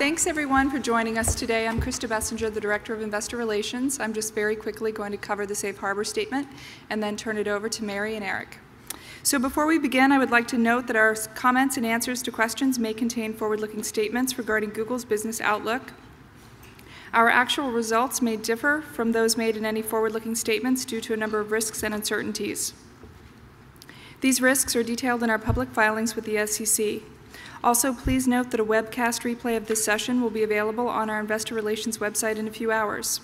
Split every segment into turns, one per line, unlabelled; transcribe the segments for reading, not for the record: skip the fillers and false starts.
Thanks everyone for joining us today. I'm Krista Bessinger, the Director of Investor Relations. I'm just very quickly going to cover the Safe Harbor Statement and then turn it over to Mary and Eric. So before we begin, I would like to note that our comments and answers to questions may contain forward-looking statements regarding Google's business outlook. Our actual results may differ from those made in any forward-looking statements due to a number of risks and uncertainties. These risks are detailed in our public filings with the SEC. Also, please note that a webcast replay of this session will be available on our Investor Relations website in a few hours.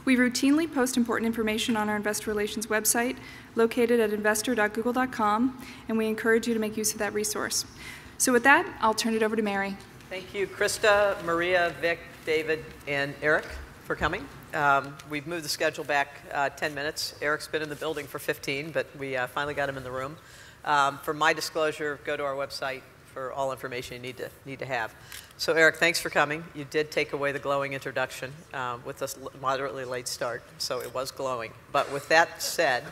We routinely post important information on our Investor Relations website, located at investor.google.com, and we encourage you to make use of that resource. So with that, I'll turn it over to Mary.
Thank you, Krista, Maria, Vic, David, and Eric for coming. We've moved the schedule back 10 minutes. Eric's been in the building for 15, but we finally got him in the room. For my disclosure, go to our website for all information you need to have. So Eric, thanks for coming. You did take away the glowing introduction with this moderately late start, so it was glowing. But with that said,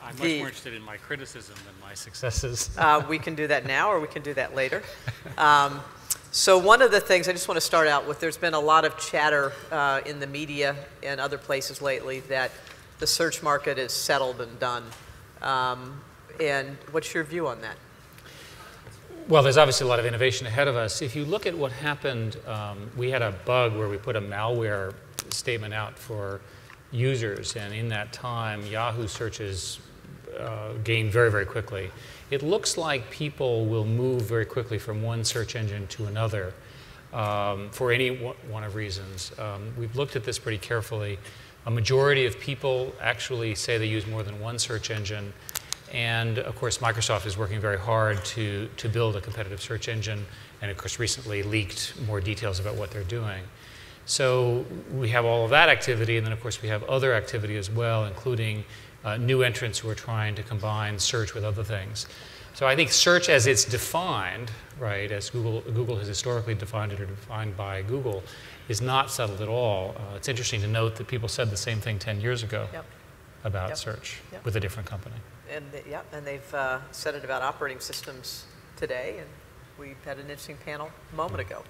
I'm much more interested in my criticism than my successes.
We can do that now, or we can do that later. So one of the things I just want to start out with, there's been a lot of chatter in the media and other places lately that the search market is settled and done. And what's your view on that?
Well, there's obviously a lot of innovation ahead of us. If you look at what happened, we had a bug where we put a malware statement out for users, and in that time, Yahoo searches gained very, very quickly. It looks like people will move very quickly from one search engine to another for any one of reasons. We've looked at this pretty carefully. A majority of people actually say they use more than one search engine. And of course, Microsoft is working very hard to build a competitive search engine, and of course, recently leaked more details about what they're doing. So we have all of that activity, and then of course, we have other activity as well, including new entrants who are trying to combine search with other things. So I think search as it's defined, right, as Google has historically defined it or defined by Google, is not settled at all. It's interesting to note that people said the same thing 10 years ago about search with a different company.
And they've said it about operating systems today, and we had an interesting panel a moment ago,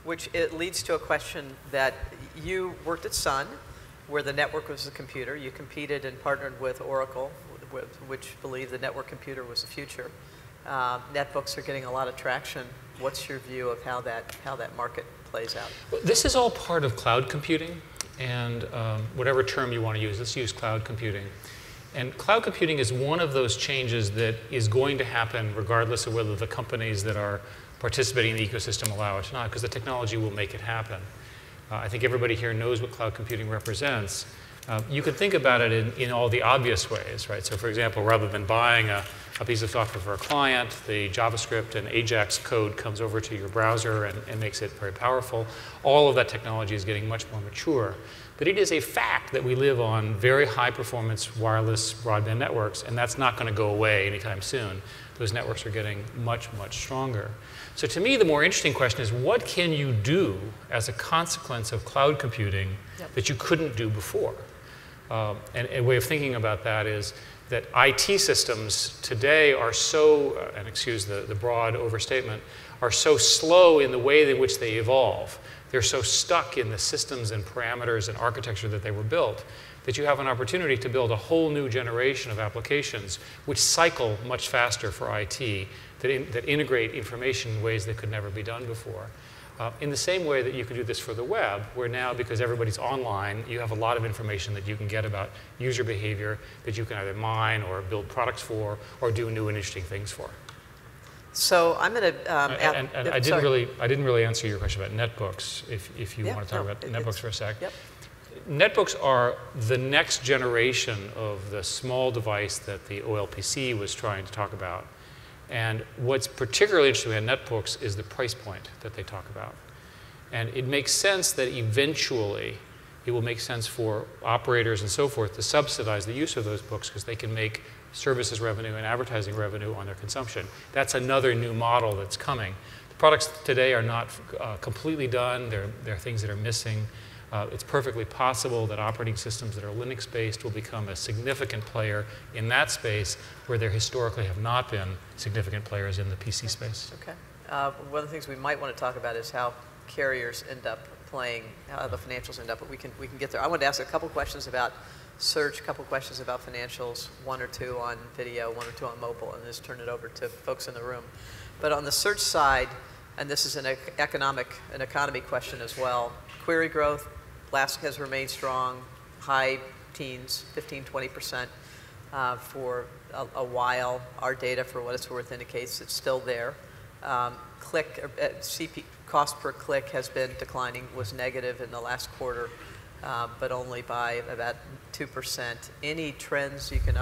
which it leads to a question that you worked at Sun, where the network was the computer. You competed and partnered with Oracle, which believed the network computer was the future. Netbooks are getting a lot of traction. What's your view of how that market plays out?
Well, this is all part of cloud computing, and whatever term you want to use, let's use cloud computing. And cloud computing is one of those changes that is going to happen regardless of whether the companies that are participating in the ecosystem allow it or not, because the technology will make it happen. I think everybody here knows what cloud computing represents. You could think about it in all the obvious ways, right? So for example, rather than buying a piece of software for a client, the JavaScript and Ajax code comes over to your browser and makes it very powerful. All of that technology is getting much more mature. But it is a fact that we live on very high-performance wireless broadband networks, and that's not going to go away anytime soon. Those networks are getting much, much stronger. So to me, the more interesting question is, what can you do as a consequence of cloud computing that you couldn't do before? And a way of thinking about that is that IT systems today are so, and excuse the broad overstatement, are so slow in the way in which they evolve. They're so stuck in the systems and parameters and architecture that they were built that you have an opportunity to build a whole new generation of applications which cycle much faster for IT, that integrate information in ways that could never be done before. In the same way that you can do this for the web, where now, because everybody's online, you have a lot of information that you can get about user behavior that you can either mine or build products for or do new and interesting things for.
So I'm going to.
I didn't really answer your question about netbooks. If you want to talk about netbooks for a sec. Netbooks are the next generation of the small device that the OLPC was trying to talk about. And what's particularly interesting about netbooks is the price point that they talk about. And it makes sense that eventually it will make sense for operators and so forth to subsidize the use of those books because they can make services revenue and advertising revenue on their consumption. That's another new model that's coming. The products today are not completely done. There are things that are missing. It's perfectly possible that operating systems that are Linux-based will become a significant player in that space where there historically have not been significant players in the PC space.
Okay. One of the things we might want to talk about is how carriers end up playing, how the financials end up, but we can get there. I wanted to ask a couple questions about search, a couple questions about financials, one or two on video, one or two on mobile, and just turn it over to folks in the room. But on the search side, and this is an economy question as well, query growth has remained strong, high teens, 15, 20% for a while. Our data, for what it's worth, indicates it's still there. Cost per click has been declining, was negative in the last quarter, but only by about 2%. Any trends you can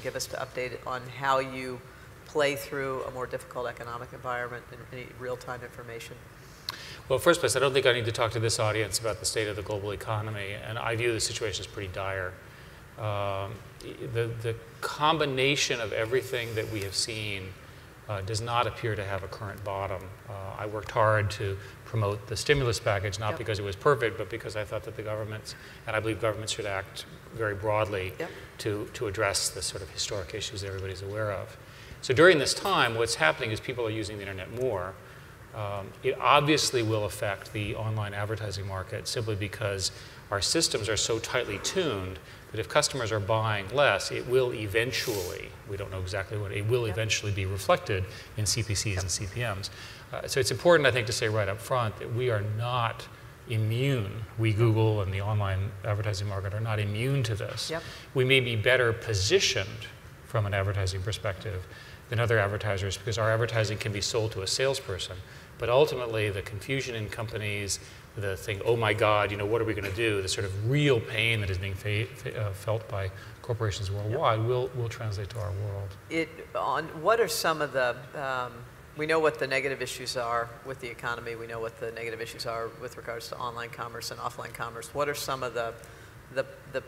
give us to update it on how you play through a more difficult economic environment and any real-time information?
Well, first place, I don't think I need to talk to this audience about the state of the global economy, and I view the situation as pretty dire. The combination of everything that we have seen does not appear to have a current bottom. I worked hard to promote the stimulus package, not because it was perfect, but because I thought that the governments, and I believe governments should act very broadly to address the sort of historic issues that everybody's aware of. So during this time, what's happening is people are using the internet more. It obviously will affect the online advertising market simply because our systems are so tightly tuned that if customers are buying less, it will eventually, we don't know exactly what, it will eventually be reflected in CPCs and CPMs. So it's important, I think, to say right up front that we are not immune. We, Google, and the online advertising market are not immune to this. We may be better positioned from an advertising perspective than other advertisers because our advertising can be sold to a salesperson. But ultimately, the confusion in companies, the thing, oh my God, what are we going to do? The sort of real pain that is being felt by corporations worldwide will translate to our world.
What are some of the, we know what the negative issues are with the economy. We know what the negative issues are with regards to online commerce and offline commerce. What are some of the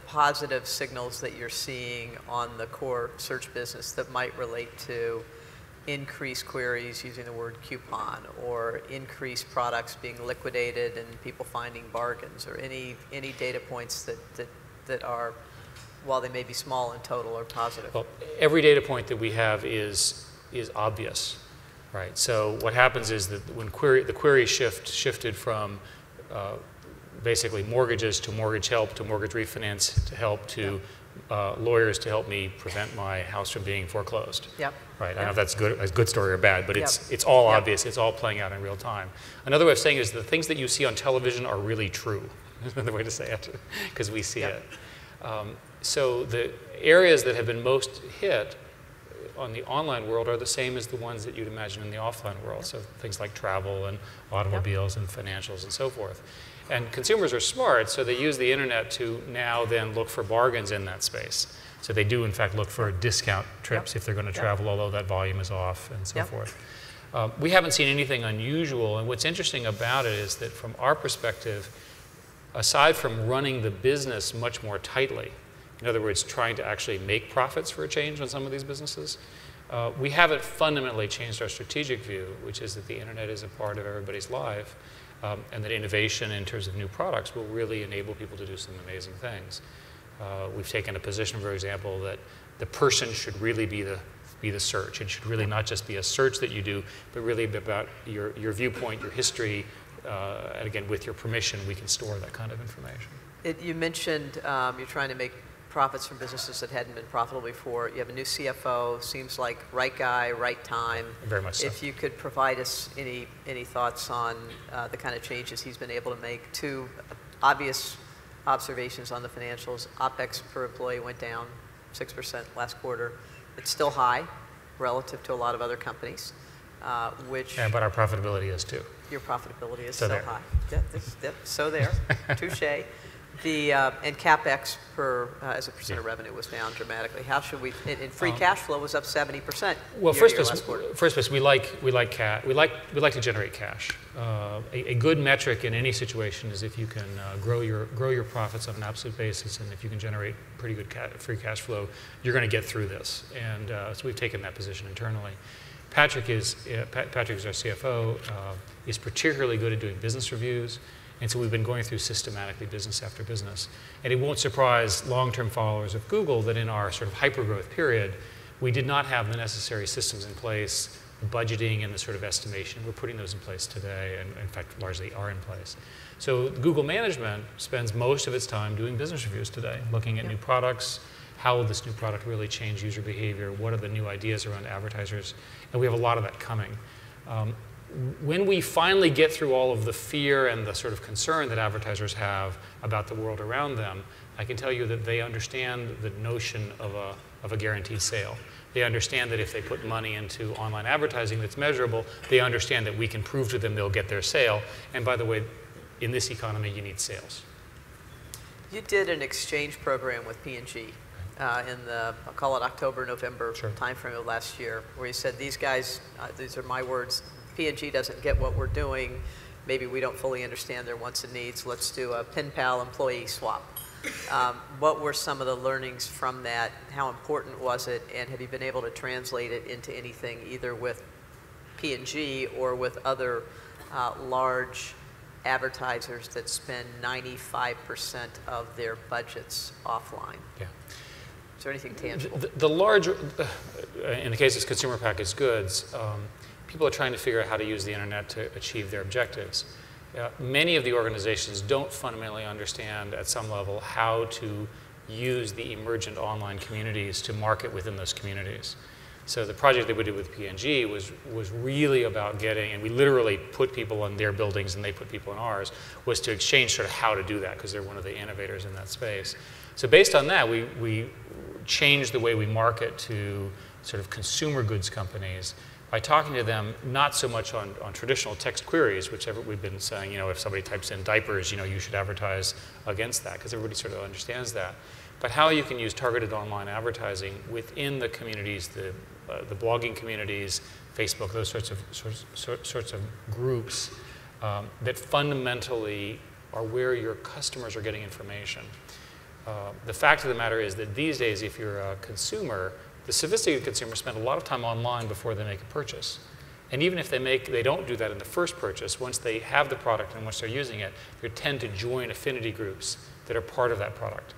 positive signals that you're seeing on the core search business that might relate to increased queries using the word coupon, or increased products being liquidated and people finding bargains, or any data points that are, while they may be small in total, are positive?
Well, every data point that we have is obvious, right? So what happens is that when the query shifted from basically mortgages to mortgage help to mortgage refinance to help to lawyers to help me prevent my house from being foreclosed. Right. I don't know if that's a good story or bad, but it's all obvious. It's all playing out in real time. Another way of saying it is the things that you see on television are really true. That's another way to say it, because we see it. So the areas that have been most hit on the online world are the same as the ones that you'd imagine in the offline world. So things like travel and automobiles and financials and so forth. And consumers are smart, so they use the internet to now then look for bargains in that space. So they do, in fact, look for discount trips if they're going to travel, although that volume is off and so forth. We haven't seen anything unusual, and what's interesting about it is that from our perspective, aside from running the business much more tightly, in other words, trying to actually make profits for a change on some of these businesses, we haven't fundamentally changed our strategic view, which is that the internet is a part of everybody's life, and that innovation in terms of new products will really enable people to do some amazing things. We've taken a position, for example, that the person should really be the search. It should really not just be a search that you do, but really be about your viewpoint, your history, and again, with your permission, we can store that kind of information.
You mentioned you're trying to make profits from businesses that hadn't been profitable before. You have a new CFO, seems like right guy, right time.
Very much so.
If you could provide us any thoughts on the kind of changes he's been able to make. Two obvious observations on the financials. OpEx per employee went down 6% last quarter. It's still high relative to a lot of other companies, which...
Yeah, but our profitability is too.
Your profitability is still high. So there, touche. And CapEx as a percent of revenue was down dramatically. How should we? And free cash flow was up 70%.
Well, first place, we like to generate cash. A good metric in any situation is if you can grow your profits on an absolute basis, and if you can generate pretty good free cash flow, you're going to get through this. And so we've taken that position internally. Patrick is our CFO. Is particularly good at doing business reviews. And so we've been going through systematically business after business. And it won't surprise long-term followers of Google that in our sort of hyper-growth period, we did not have the necessary systems in place budgeting and the sort of estimation. We're putting those in place today, and in fact, largely are in place. So Google management spends most of its time doing business reviews today, looking at new products, how will this new product really change user behavior, what are the new ideas around advertisers, and we have a lot of that coming. When we finally get through all of the fear and the sort of concern that advertisers have about the world around them, I can tell you that they understand the notion of a guaranteed sale. They understand that if they put money into online advertising that's measurable, they understand that we can prove to them they'll get their sale. And by the way, in this economy, you need sales.
You did an exchange program with P&G in the, I'll call it October, November timeframe of last year, where you said, these guys, these are my words, P&G doesn't get what we're doing. Maybe we don't fully understand their wants and needs. Let's do a pen pal employee swap. What were some of the learnings from that? How important was it? And have you been able to translate it into anything either with P&G or with other large advertisers that spend 95% of their budgets offline?
Yeah.
Is there anything tangible?
The large, in the case of consumer packaged goods, people are trying to figure out how to use the internet to achieve their objectives. Many of the organizations don't fundamentally understand at some level how to use the emergent online communities to market within those communities. So the project that we did with P&G was really about getting, and we literally put people in their buildings and they put people in ours, was to exchange sort of how to do that because they're one of the innovators in that space. So based on that, we changed the way we market to sort of consumer goods companies by talking to them not so much on traditional text queries, which we've been saying, you know, if somebody types in diapers, you know, you should advertise against that because everybody sort of understands that. But how you can use targeted online advertising within the communities, the blogging communities, Facebook, those sorts of groups that fundamentally are where your customers are getting information. The fact of the matter is that these days, if you're a consumer, the sophisticated consumers spend a lot of time online before they make a purchase. And even if they don't do that in the first purchase, once they have the product and once they're using it, they tend to join affinity groups that are part of that product.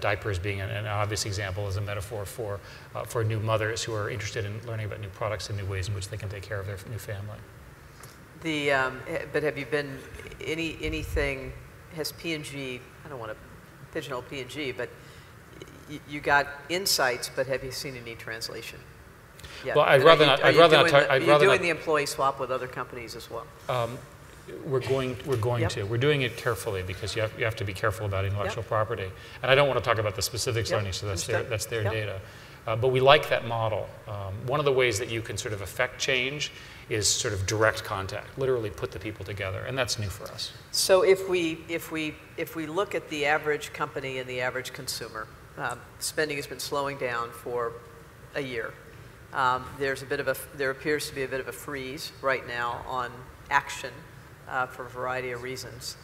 Diapers being an obvious example as a metaphor for new mothers who are interested in learning about new products and new ways in which they can take care of their new family.
But have you been, anything, has P&G, I don't want to pigeonhole P&G, but you got insights, but have you seen any translation? Yeah.
Well, I'd rather not.
Are you doing the employee swap with other companies as well?
We're going to. We're doing it carefully because you have to be careful about intellectual property. And I don't want to talk about the specifics on you, so that's their data. But we like that model. One of the ways that you can sort of affect change is sort of direct contact, literally put the people together, and that's new for us.
So if we look at the average company and the average consumer, spending has been slowing down for a year. There appears to be a bit of a freeze right now on action for a variety of reasons.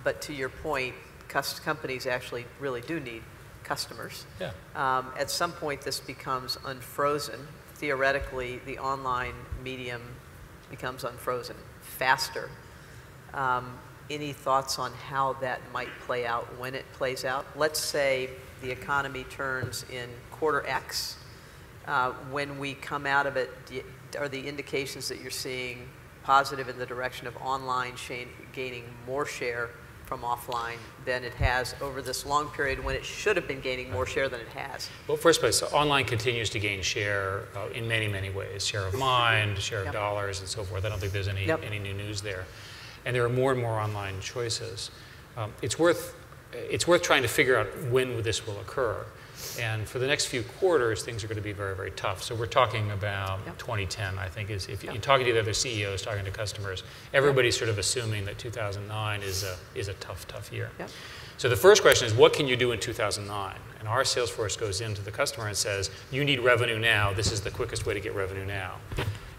But to your point, companies actually really do need customers.
Yeah.
At some point, this becomes unfrozen. Theoretically, the online medium becomes unfrozen faster. Any thoughts on how that might play out when it plays out? Let's say the economy turns in quarter X. When we come out of it, are the indications that you're seeing positive in the direction of online gaining more share from offline than it has over this long period when it should have been gaining more share than it has?
Well, first place, so online continues to gain share in many, many ways. Share of mind, share of dollars, and so forth. I don't think there's any new news there. And there are more and more online choices. It's worth trying to figure out when this will occur. And for the next few quarters, things are going to be very, very tough. So we're talking about 2010, I think, if you're talking to the other CEOs, talking to customers, everybody's sort of assuming that 2009 is a tough, tough year. So the first question is, what can you do in 2009? And our sales force goes into the customer and says, you need revenue now. This is the quickest way to get revenue now.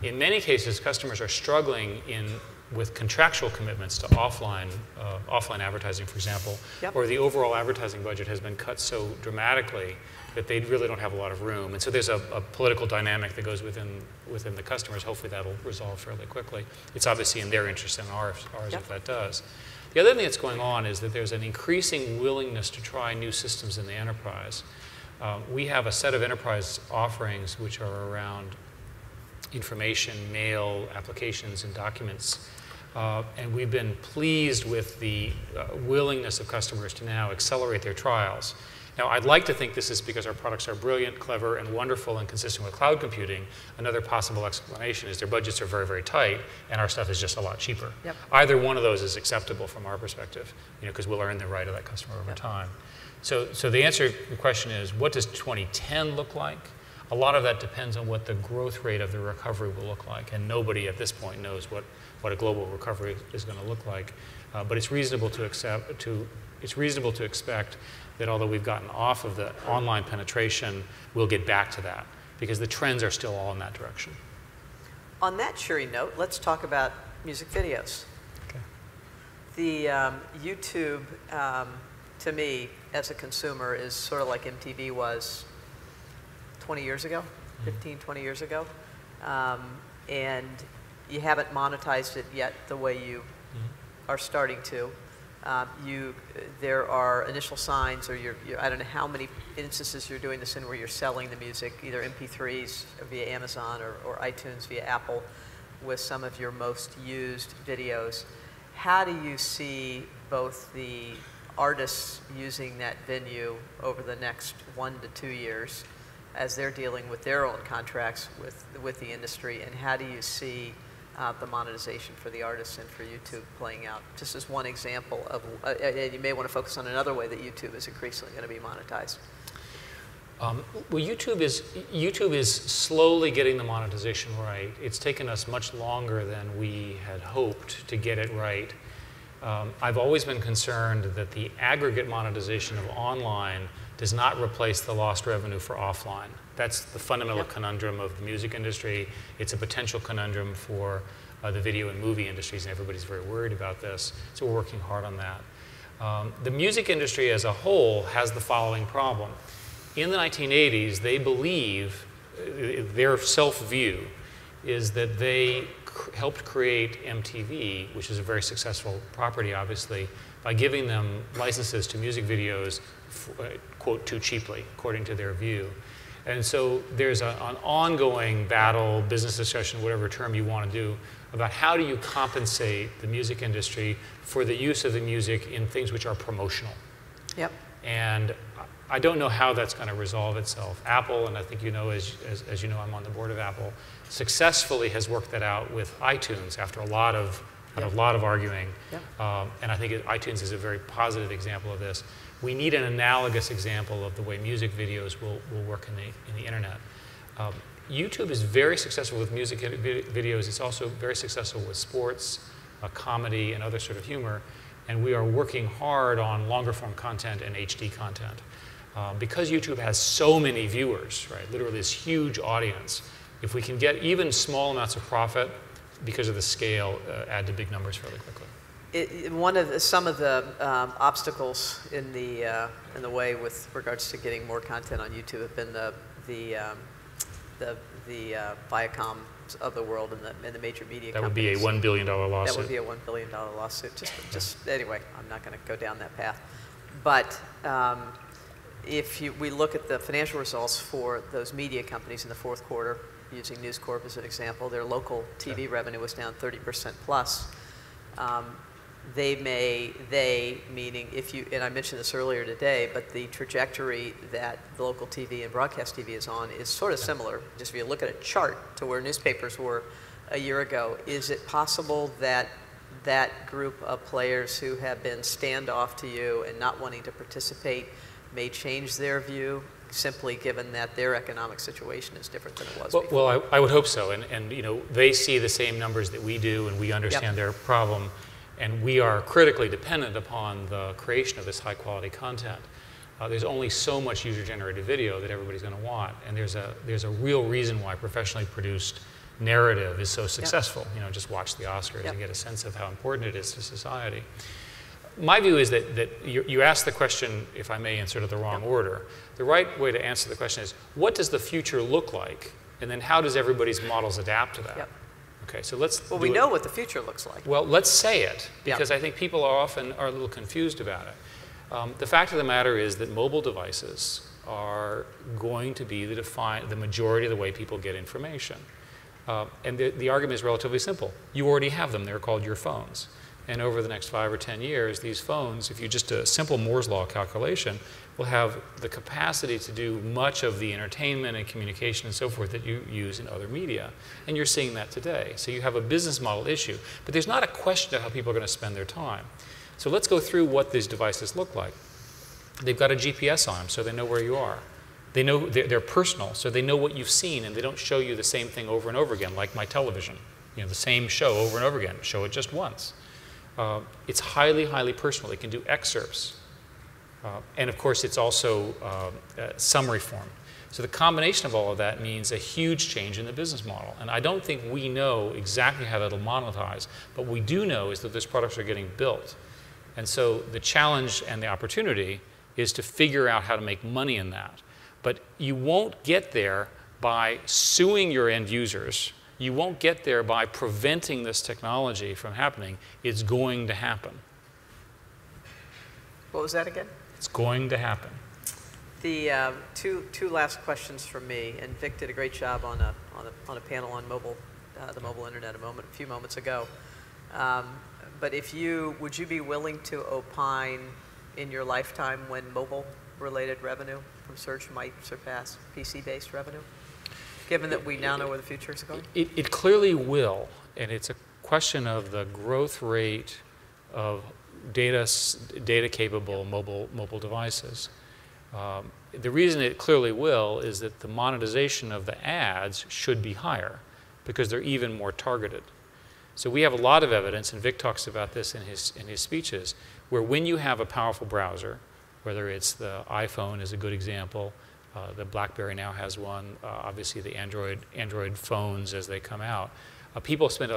In many cases, customers are struggling with contractual commitments to offline advertising, for example, or the overall advertising budget has been cut so dramatically that they really don't have a lot of room. And so there's a political dynamic that goes within the customers. Hopefully that'll resolve fairly quickly. It's obviously in their interest and ours if that does. The other thing that's going on is that there's an increasing willingness to try new systems in the enterprise. We have a set of enterprise offerings which are around information, mail, applications, and documents. And we've been pleased with the willingness of customers to now accelerate their trials. Now, I'd like to think this is because our products are brilliant, clever, and wonderful and consistent with cloud computing. Another possible explanation is their budgets are very, very tight, and our stuff is just a lot cheaper.
Yep.
Either one of those is acceptable from our perspective, because we'll earn the right of that customer over time. So the answer to the question is, what does 2010 look like? A lot of that depends on what the growth rate of the recovery will look like, and nobody at this point knows what a global recovery is going to look like. But it's reasonable to expect that although we've gotten off of the online penetration, we'll get back to that, because the trends are still all in that direction.
On that cheery note, let's talk about music videos.
Okay.
The YouTube, to me, as a consumer, is sort of like MTV was 20 years ago, 15, 20 years ago. And you haven't monetized it yet the way you are starting to. There are initial signs, or I don't know how many instances you're doing this in where you're selling the music, either MP3s via Amazon or iTunes via Apple, with some of your most used videos. How do you see both the artists using that venue over the next 1 to 2 years as they're dealing with their own contracts with the industry, and how do you see the monetization for the artists and for YouTube playing out? Just as one example of, and you may want to focus on another way that YouTube is increasingly going to be monetized.
Well, YouTube is slowly getting the monetization right. It's taken us much longer than we had hoped to get it right. I've always been concerned that the aggregate monetization of online does not replace the lost revenue for offline. That's the fundamental conundrum of the music industry. It's a potential conundrum for the video and movie industries, and everybody's very worried about this. So we're working hard on that. The music industry as a whole has the following problem. In the 1980s, they believe, their self-view is that they helped create MTV, which is a very successful property, obviously, by giving them licenses to music videos, quote, too cheaply, according to their view. And so there's an ongoing battle, business discussion, whatever term you want to do, about how do you compensate the music industry for the use of the music in things which are promotional.
Yep.
And I don't know how that's going to resolve itself. Apple, and I think you know, as you know, I'm on the board of Apple, successfully has worked that out with iTunes after a lot of arguing. Yep. And I think iTunes is a very positive example of this. We need an analogous example of the way music videos will work in the internet. YouTube is very successful with music videos. It's also very successful with sports, comedy, and other sort of humor. And we are working hard on longer form content and HD content. Because YouTube has so many viewers, right, literally this huge audience, if we can get even small amounts of profit because of the scale, add to big numbers fairly quickly.
Some of the obstacles in the way with regards to getting more content on YouTube have been the Viacoms of the world and the major media companies.
That would be a $1 billion lawsuit.
That would be a $1 billion lawsuit. Just anyway, I'm not going to go down that path. But if we look at the financial results for those media companies in the fourth quarter, using News Corp as an example, their local TV revenue was down 30% plus. Meaning and I mentioned this earlier today, but the trajectory that the local TV and broadcast TV is on is sort of similar. Just if you look at a chart to where newspapers were a year ago, is it possible that that group of players who have been standoff to you and not wanting to participate may change their view, simply given that their economic situation is different than it was before?
Well, I would hope so. And you know, they see the same numbers that we do, and we understand their problem. And we are critically dependent upon the creation of this high-quality content. There's only so much user-generated video that everybody's going to want, and there's a real reason why professionally produced narrative is so successful. You know, just watch the Oscars and get a sense of how important it is to society. My view is that you asked the question, if I may, in sort of the wrong order. The right way to answer the question is, what does the future look like? And then how does everybody's models adapt to that? Okay, so let's.
Well, we know what the future looks like.
Well, let's say it, because I think people are often a little confused about it. The fact of the matter is that mobile devices are going to be the majority of the way people get information. And the argument is relatively simple. You already have them. They're called your phones. And over the next 5 or 10 years, these phones, if you just do a simple Moore's Law calculation, will have the capacity to do much of the entertainment and communication and so forth that you use in other media. And you're seeing that today. So you have a business model issue. But there's not a question of how people are going to spend their time. So let's go through what these devices look like. They've got a GPS on them, so they know where you are. They know they're personal, so they know what you've seen, and they don't show you the same thing over and over again, like my television. You know, the same show over and over again. Show it just once. It's highly, highly personal. It can do excerpts. And of course, it's also summary form. So the combination of all of that means a huge change in the business model. And I don't think we know exactly how that'll monetize. But what we do know is that those products are getting built. And so the challenge and the opportunity is to figure out how to make money in that. But you won't get there by suing your end users. You won't get there by preventing this technology from happening. It's going to happen.
What was that again?
It's going to happen.
The two last questions from me, and Vic did a great job on a panel on mobile, the mobile internet a few moments ago. But would you be willing to opine in your lifetime when mobile-related revenue from search might surpass PC-based revenue, given that we now know where the future is going?
It clearly will, and it's a question of the growth rate of data-capable mobile devices. The reason it clearly will is that the monetization of the ads should be higher because they're even more targeted. So we have a lot of evidence, and Vic talks about this in his speeches, where when you have a powerful browser, whether it's the iPhone is a good example, the BlackBerry now has one, obviously the Android phones as they come out, people spend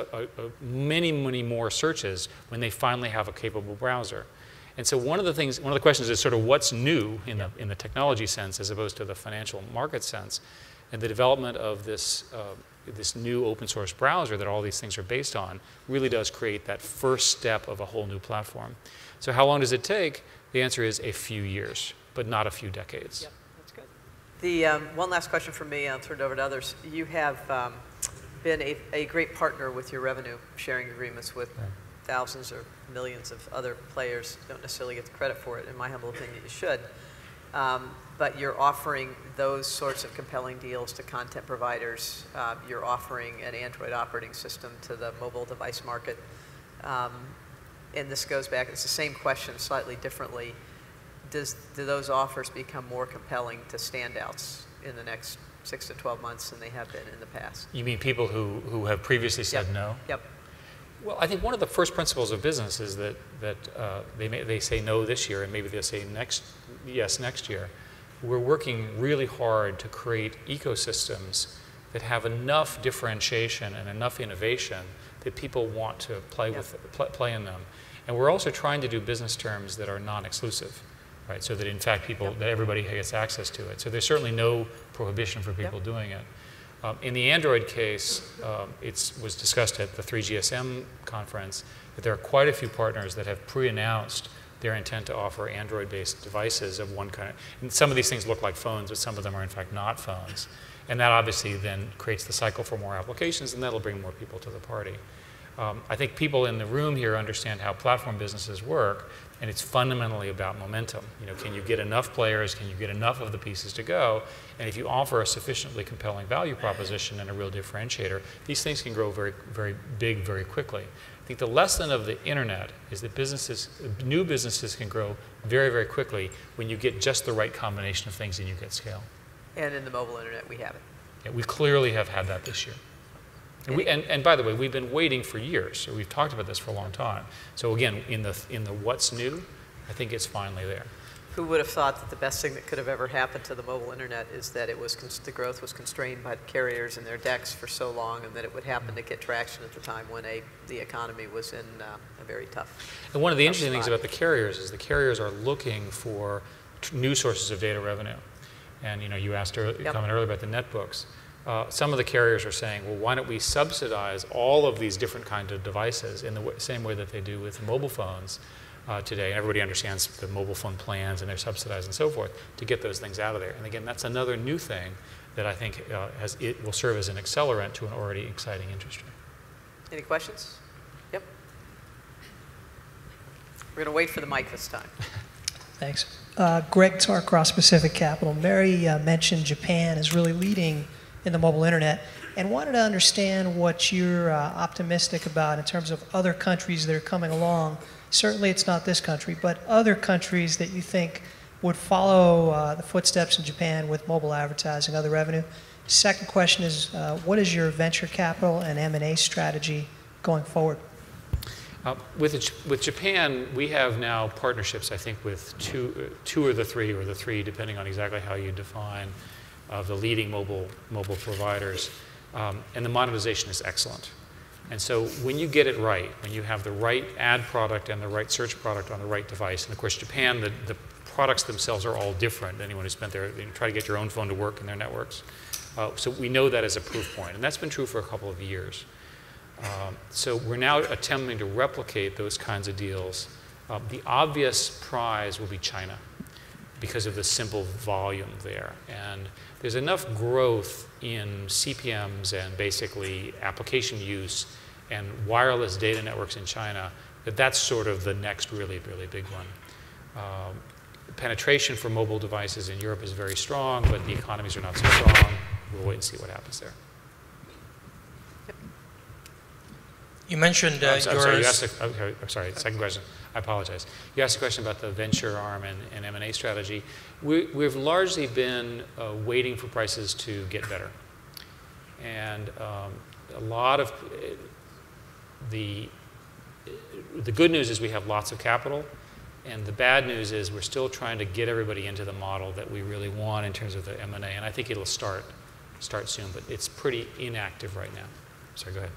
many, many more searches when they finally have a capable browser. And so one of the questions is sort of what's new in the technology sense as opposed to the financial market sense. And the development of this new open source browser that all these things are based on really does create that first step of a whole new platform. So how long does it take? The answer is a few years, but not a few decades.
Yep, that's good. The one last question from me, I'll turn it over to others. You have been a great partner with your revenue sharing agreements with thousands or millions of other players. You don't necessarily get the credit for it. In my humble opinion, you should. But you're offering those sorts of compelling deals to content providers. You're offering an Android operating system to the mobile device market. And this goes back, it's the same question slightly differently. Do those offers become more compelling to standouts in the next 6 to 12 months than they have been in the past?
You mean people who have previously said no?
Yep.
Well, I think one of the first principles of business is that they say no this year and maybe they'll say yes next year. We're working really hard to create ecosystems that have enough differentiation and enough innovation that people want to play play in them. And we're also trying to do business terms that are non-exclusive, right? So that in fact that everybody gets access to it. So there's certainly no prohibition for people doing it. In the Android case, it was discussed at the 3GSM conference that there are quite a few partners that have pre-announced their intent to offer Android-based devices of one kind. And some of these things look like phones, but some of them are in fact not phones. And that obviously then creates the cycle for more applications, and that'll bring more people to the party. I think people in the room here understand how platform businesses work, and it's fundamentally about momentum. You know, can you get enough players? Can you get enough of the pieces to go? And if you offer a sufficiently compelling value proposition and a real differentiator, these things can grow very, very big very quickly. I think the lesson of the internet is that new businesses can grow very, very quickly when you get just the right combination of things and you get scale.
And in the mobile internet, we have it.
Yeah, we clearly have had that this year. And by the way, we've been waiting for years. So we've talked about this for a long time. So again, in the what's new, I think it's finally there.
Who would have thought that the best thing that could have ever happened to the mobile internet is that the growth was constrained by the carriers and their decks for so long, and that it would happen to get traction at the time when the economy was in a very tough.
And one of the interesting things about the carriers is the carriers are looking for new sources of data revenue. And you asked comment earlier about the netbooks. Some of the carriers are saying, well, why don't we subsidize all of these different kinds of devices in the same way that they do with mobile phones today. And everybody understands the mobile phone plans and they're subsidized and so forth to get those things out of there. And again, that's another new thing that I think it will serve as an accelerant to an already exciting industry.
Any questions? Yep. We're going to wait for the mic this time.
Thanks. Greg Tarkross, Pacific Capital. Mary mentioned Japan is really leading in the mobile internet, and wanted to understand what you're optimistic about in terms of other countries that are coming along. Certainly it's not this country, but other countries that you think would follow the footsteps in Japan with mobile advertising, other revenue. Second question is, what is your venture capital and M&A strategy going forward?
With Japan, we have now partnerships, I think, with two or the three, depending on exactly how you define, of the leading mobile providers. And the monetization is excellent. And so when you get it right, when you have the right ad product and the right search product on the right device, and of course Japan, the products themselves are all different. Anyone who's spent there, try to get your own phone to work in their networks. So we know that as a proof point, and that's been true for a couple of years. So we're now attempting to replicate those kinds of deals. The obvious prize will be China because of the simple volume there. And there's enough growth in CPMs and basically application use and wireless data networks in China that that's sort of the next really, really big one. Penetration for mobile devices in Europe is very strong, but the economies are not so strong. We'll wait and see what happens there.
You mentioned
I'm sorry, second question. I apologize. You asked a question about the venture arm and M&A strategy. We've largely been waiting for prices to get better. And a lot of the good news is we have lots of capital. And the bad news is we're still trying to get everybody into the model that we really want in terms of the M&A. And I think it'll start soon, but it's pretty inactive right now. Sorry, go ahead.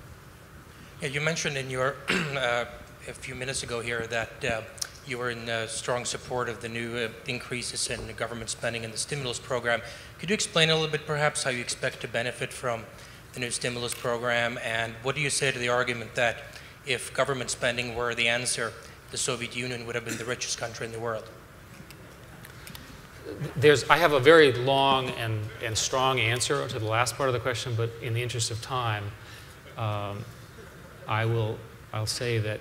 Yeah, you mentioned in your a few minutes ago here that you were in strong support of the new increases in the government spending in the stimulus program. Could you explain a little bit perhaps how you expect to benefit from the new stimulus program, and what do you say to the argument that if government spending were the answer, the Soviet Union would have been the richest country in the world?
I have a very long and strong answer to the last part of the question, but in the interest of time, I'll say that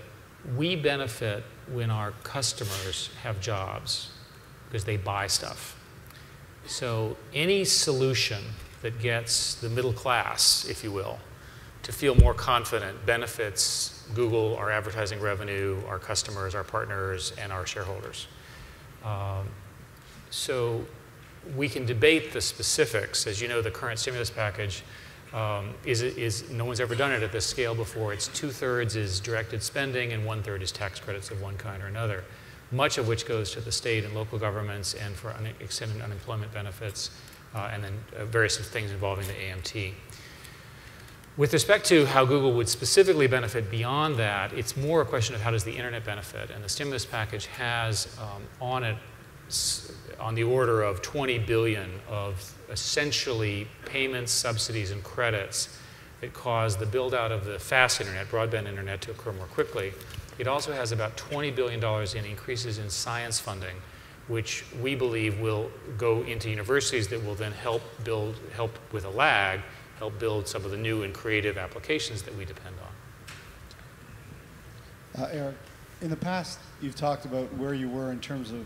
we benefit when our customers have jobs because they buy stuff. So any solution that gets the middle class, if you will, to feel more confident benefits Google, our advertising revenue, our customers, our partners, and our shareholders. So we can debate the specifics. As you know, the current stimulus package no one's ever done it at this scale before. It's 2/3 is directed spending and 1/3 is tax credits of one kind or another, much of which goes to the state and local governments and for extended unemployment benefits, and then various things involving the AMT. With respect to how Google would specifically benefit beyond that, it's more a question of how does the internet benefit. And the stimulus package has on it on the order of 20 billion of essentially payments, subsidies, and credits that cause the build out of the fast internet, broadband internet, to occur more quickly. It also has about $20 billion in increases in science funding, which we believe will go into universities that will then help with a lag, help build some of the new and creative applications that we depend on.
Eric, in the past, you've talked about where you were in terms of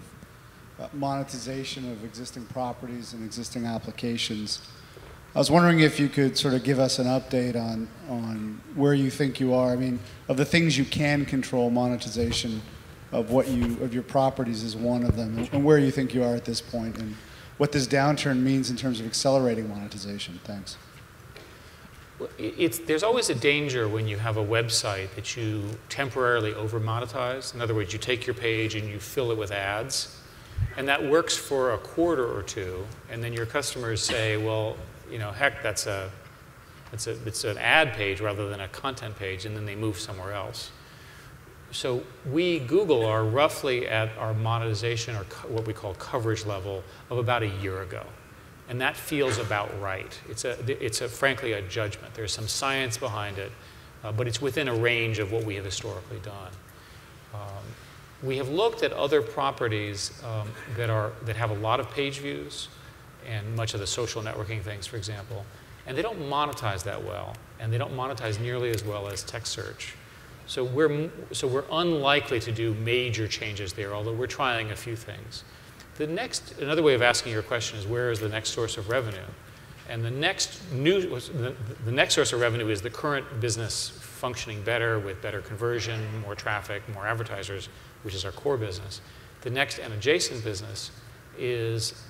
monetization of existing properties and existing applications. I was wondering if you could sort of give us an update on where you think you are. I mean, of the things you can control, monetization of your properties is one of them, and where you think you are at this point, and what this downturn means in terms of accelerating monetization. Thanks.
There's always a danger when you have a website that you temporarily over-monetize. In other words, you take your page and you fill it with ads. And that works for a quarter or two, and then your customers say, well, you know, heck, it's an ad page rather than a content page, and then they move somewhere else. So we, Google, are roughly at our monetization, or what we call coverage level, of about a year ago. And that feels about right. It's frankly a judgment. There's some science behind it, but it's within a range of what we have historically done. We have looked at other properties that have a lot of page views and much of the social networking things, for example. And they don't monetize that well, and they don't monetize nearly as well as text search. So we're unlikely to do major changes there, although we're trying a few things. Another way of asking your question is, where is the next source of revenue? And the next source of revenue is the current business functioning better with better conversion, more traffic, more advertisers, which is our core business. The next and adjacent business is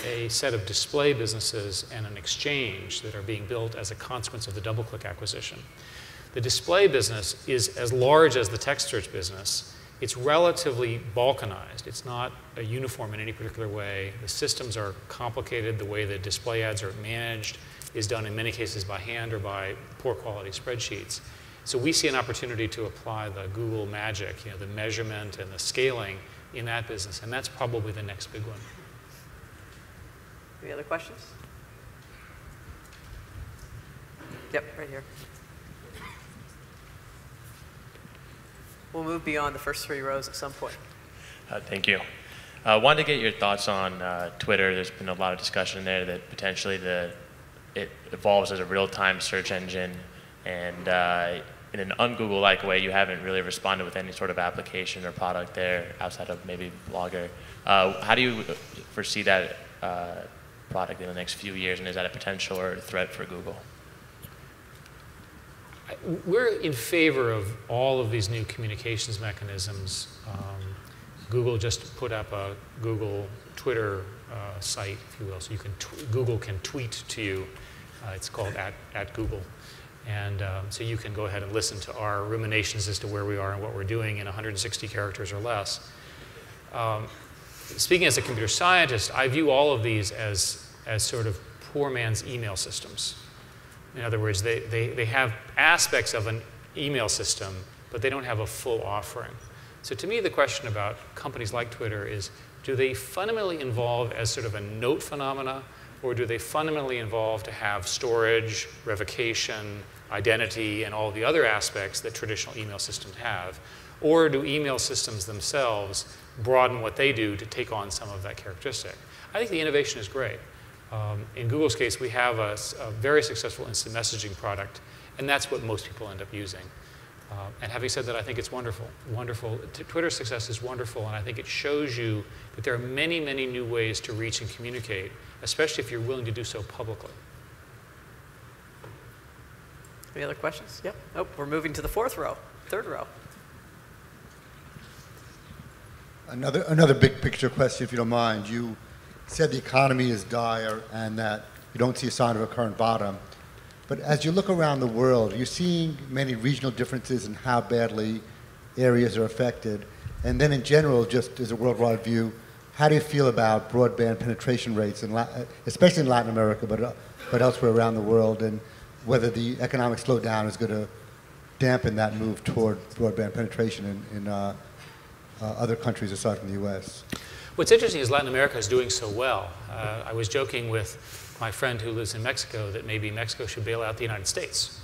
a set of display businesses and an exchange that are being built as a consequence of the DoubleClick acquisition. The display business is as large as the text search business. It's relatively balkanized. It's not a uniform in any particular way. The systems are complicated. The way the display ads are managed is done in many cases by hand or by poor quality spreadsheets. So we see an opportunity to apply the Google magic, the measurement and the scaling in that business, and that's probably the next big one.
Any other questions? Yep, right here. We'll move beyond the first 3 rows at some point.
Thank you. Wanted to get your thoughts on Twitter. There's been a lot of discussion there that potentially it evolves as a real-time search engine, and in an un-Google-like way, you haven't really responded with any sort of application or product there outside of maybe Blogger. How do you foresee that product in the next few years, and is that a potential or a threat for Google?
We're in favor of all of these new communications mechanisms. Google just put up a Google Twitter site, if you will, so Google can tweet to you. It's called at Google. And so you can go ahead and listen to our ruminations as to where we are and what we're doing in 160 characters or less. Speaking as a computer scientist, I view all of these as sort of poor man's email systems. In other words, they have aspects of an email system, but they don't have a full offering. So to me, the question about companies like Twitter is, do they fundamentally evolve as sort of a note phenomena, or do they fundamentally evolve to have storage, revocation, identity, and all the other aspects that traditional email systems have? Or do email systems themselves broaden what they do to take on some of that characteristic? I think the innovation is great. In Google's case, we have a very successful instant messaging product, and that's what most people end up using. And having said that, I think it's wonderful. Twitter's success is wonderful, and I think it shows you that there are many, many new ways to reach and communicate, especially if you're willing to do so publicly.
Any other questions? Yep. Oh, we're moving to the 4th row, 3rd row.
Another big picture question, if you don't mind. You said the economy is dire and that you don't see a sign of a current bottom. But as you look around the world, you're seeing many regional differences in how badly areas are affected. And then in general, just as a worldwide view, how do you feel about broadband penetration rates, especially in Latin America, but elsewhere around the world, and whether the economic slowdown is going to dampen that move toward broadband penetration in other countries aside from the U.S.?
What's interesting is Latin America is doing so well. I was joking with my friend who lives in Mexico that maybe Mexico should bail out the United States.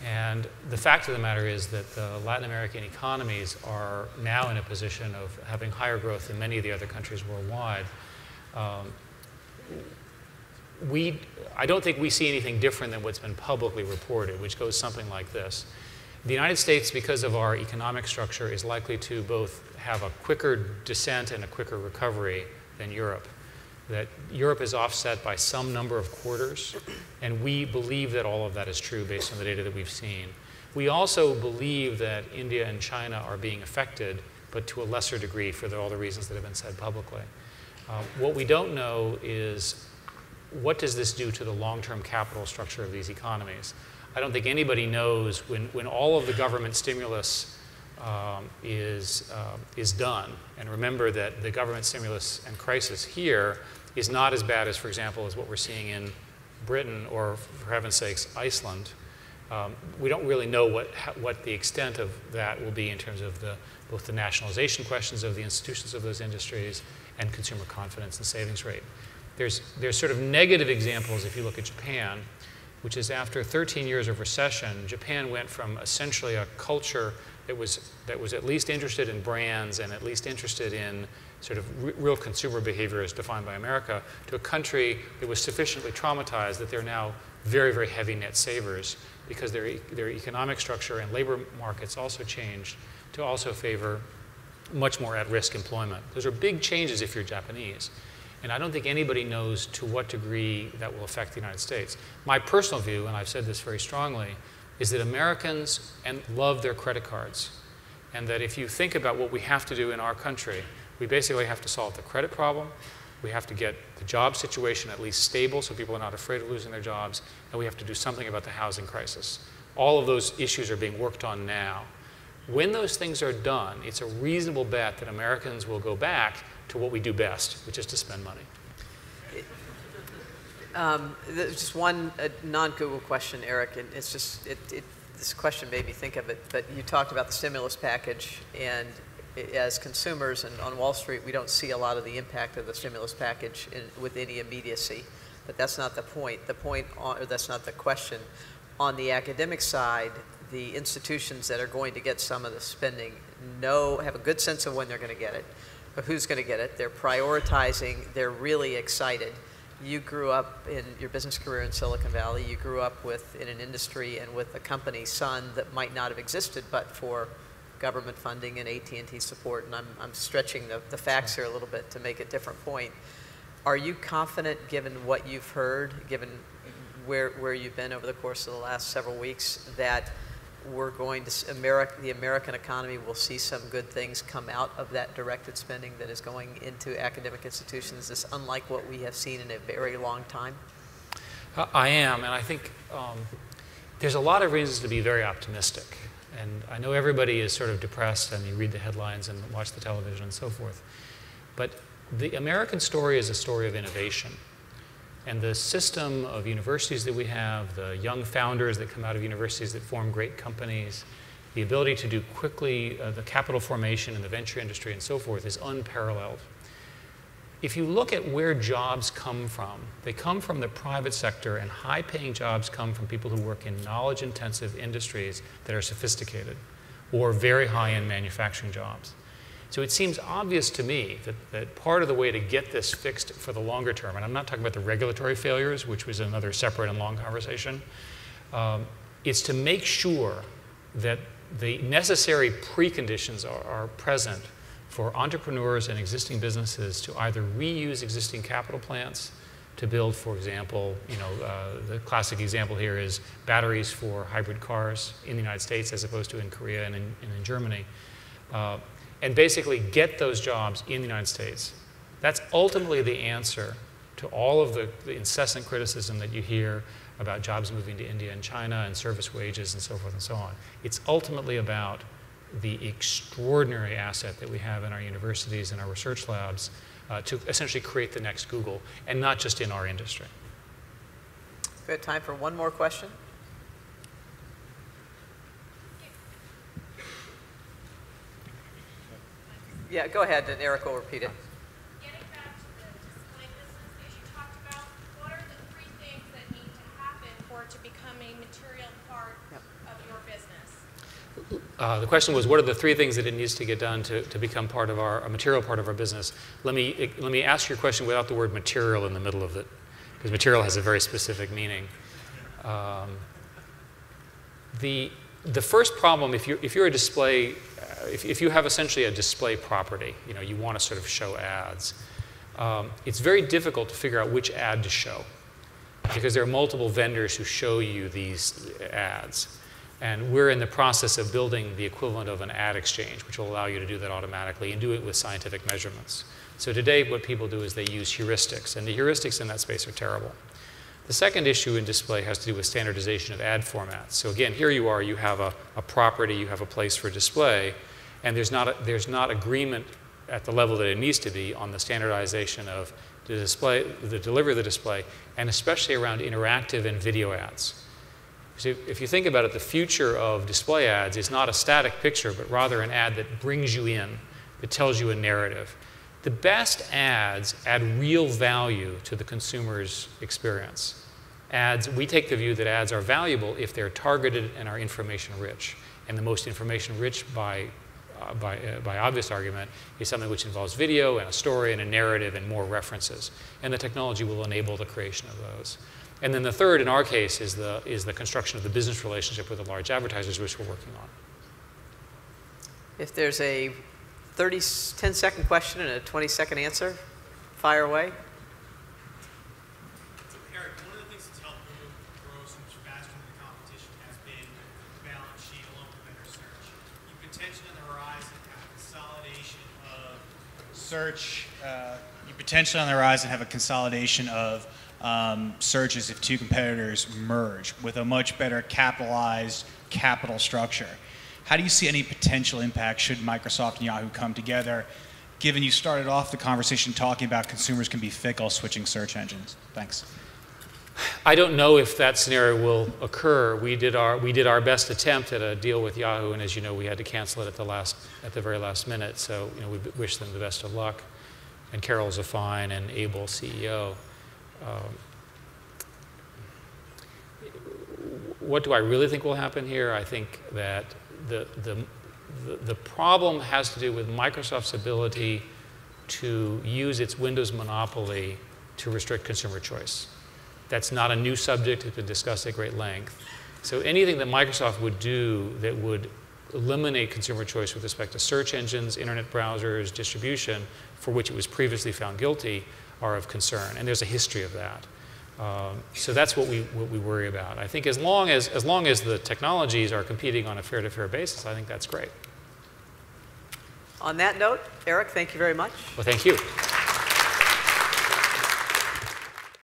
And the fact of the matter is that the Latin American economies are now in a position of having higher growth than many of the other countries worldwide. I don't think we see anything different than what's been publicly reported, which goes something like this. The United States, because of our economic structure, is likely to both have a quicker descent and a quicker recovery than Europe. That Europe is offset by some number of quarters, and we believe that all of that is true based on the data that we've seen. We also believe that India and China are being affected, but to a lesser degree for all the reasons that have been said publicly. What we don't know is, what does this do to the long-term capital structure of these economies? I don't think anybody knows when all of the government stimulus is done. And remember that the government stimulus and crisis here is not as bad as, for example, as what we're seeing in Britain or, for heaven's sakes, Iceland. We don't really know what the extent of that will be in terms of both the nationalization questions of the institutions of those industries and consumer confidence and savings rate. There's sort of negative examples if you look at Japan, which is after 13 years of recession, Japan went from essentially a culture that was at least interested in brands and at least interested in sort of real consumer behavior as defined by America, to a country that was sufficiently traumatized that they're now very, very heavy net savers because their economic structure and labor markets also changed to also favor much more at-risk employment. Those are big changes if you're Japanese. And I don't think anybody knows to what degree that will affect the United States. My personal view, and I've said this very strongly, is that Americans love their credit cards. And that if you think about what we have to do in our country, we basically have to solve the credit problem, we have to get the job situation at least stable so people are not afraid of losing their jobs, and we have to do something about the housing crisis. All of those issues are being worked on now. When those things are done, it's a reasonable bet that Americans will go back to what we do best, which is to spend money.
There's just one non-Google question, Eric, and it's just, this question made me think of it, but you talked about the stimulus package, and as consumers and on Wall Street, we don't see a lot of the impact of the stimulus package with any immediacy, but that's not the point. Or that's not the question. On the academic side, the institutions that are going to get some of the spending have a good sense of when they're going to get it, but who's going to get it. They're prioritizing. They're really excited. You grew up in your business career in Silicon Valley. You grew up in an industry and with a company, Sun, that might not have existed but for government funding and AT&T support. And I'm stretching the facts here a little bit to make a different point. Are you confident, given what you've heard, given where you've been over the course of the last several weeks, that we're going to, the American economy will see some good things come out of that directed spending that is going into academic institutions? This unlike what we have seen in a very long time?
I am, and I think there's a lot of reasons to be very optimistic. And I know everybody is sort of depressed and you read the headlines and watch the television and so forth. But the American story is a story of innovation. And the system of universities that we have, the young founders that come out of universities that form great companies, the ability to do quickly the capital formation in the venture industry and so forth is unparalleled. If you look at where jobs come from, they come from the private sector, and high-paying jobs come from people who work in knowledge-intensive industries that are sophisticated, or very high-end manufacturing jobs. So it seems obvious to me that part of the way to get this fixed for the longer term, and I'm not talking about the regulatory failures, which was another separate and long conversation, is to make sure that the necessary preconditions are present for entrepreneurs and existing businesses to either reuse existing capital plants to build, for example, the classic example here is batteries for hybrid cars in the United States as opposed to in Korea and in Germany, and basically get those jobs in the United States. That's ultimately the answer to all of the incessant criticism that you hear about jobs moving to India and China and service wages and so forth and so on. It's ultimately about the extraordinary asset that we have in our universities and our research labs to essentially create the next Google, and not just in our industry.
We have time for one more question. Yeah, go ahead, and Eric will repeat it.
Getting back to the display business that you talked about, what are the 3 things that need to happen for it to become a material part of your business?
The question was, what are the 3 things that it needs to get done to become part of a material part of our business? Let me ask your question without the word material in the middle of it, because material has a very specific meaning. The first problem, if you're a display, if you have essentially a display property, you want to sort of show ads, it's very difficult to figure out which ad to show, because there are multiple vendors who show you these ads. And we're in the process of building the equivalent of an ad exchange, which will allow you to do that automatically and do it with scientific measurements. So today what people do is they use heuristics, and the heuristics in that space are terrible. The second issue in display has to do with standardization of ad formats. So again, here you are, you have a property, you have a place for display, and there's not agreement at the level that it needs to be on the standardization of the display, the delivery of the display, and especially around interactive and video ads. So if you think about it, the future of display ads is not a static picture, but rather an ad that brings you in, that tells you a narrative. The best ads add real value to the consumer's experience. We take the view that ads are valuable if they're targeted and are information rich. And the most information rich by by obvious argument, is something which involves video and a story and a narrative and more references. And the technology will enable the creation of those. And then the third, in our case, is the construction of the business relationship with the large advertisers, which we're working on.
If there's a 10-second question and a 20-second answer, fire away.
Eric, one of the things that's helped Google grow so much faster than the competition has been the balance sheet along with better search. You potentially on the horizon have a consolidation of search. You potentially on the horizon have a consolidation of searches if two competitors merge with a much better capitalized capital structure. How do you see any potential impact should Microsoft and Yahoo come together, given you started off the conversation talking about consumers can be fickle switching search engines? Thanks.
I don't know if that scenario will occur. We did our best attempt at a deal with Yahoo, and as you know, we had to cancel it at the very last minute. So we wish them the best of luck. And Carol's a fine and able CEO. What do I really think will happen here? I think that the problem has to do with Microsoft's ability to use its Windows monopoly to restrict consumer choice. That's not a new subject. It's been discussed at great length. So anything that Microsoft would do that would eliminate consumer choice with respect to search engines, internet browsers, distribution, for which it was previously found guilty, are of concern. And there's a history of that. So that's what we worry about. I think as long as the technologies are competing on a fair-to-fair basis, I think that's great.
On that note, Eric, thank you very much.
Well, thank you.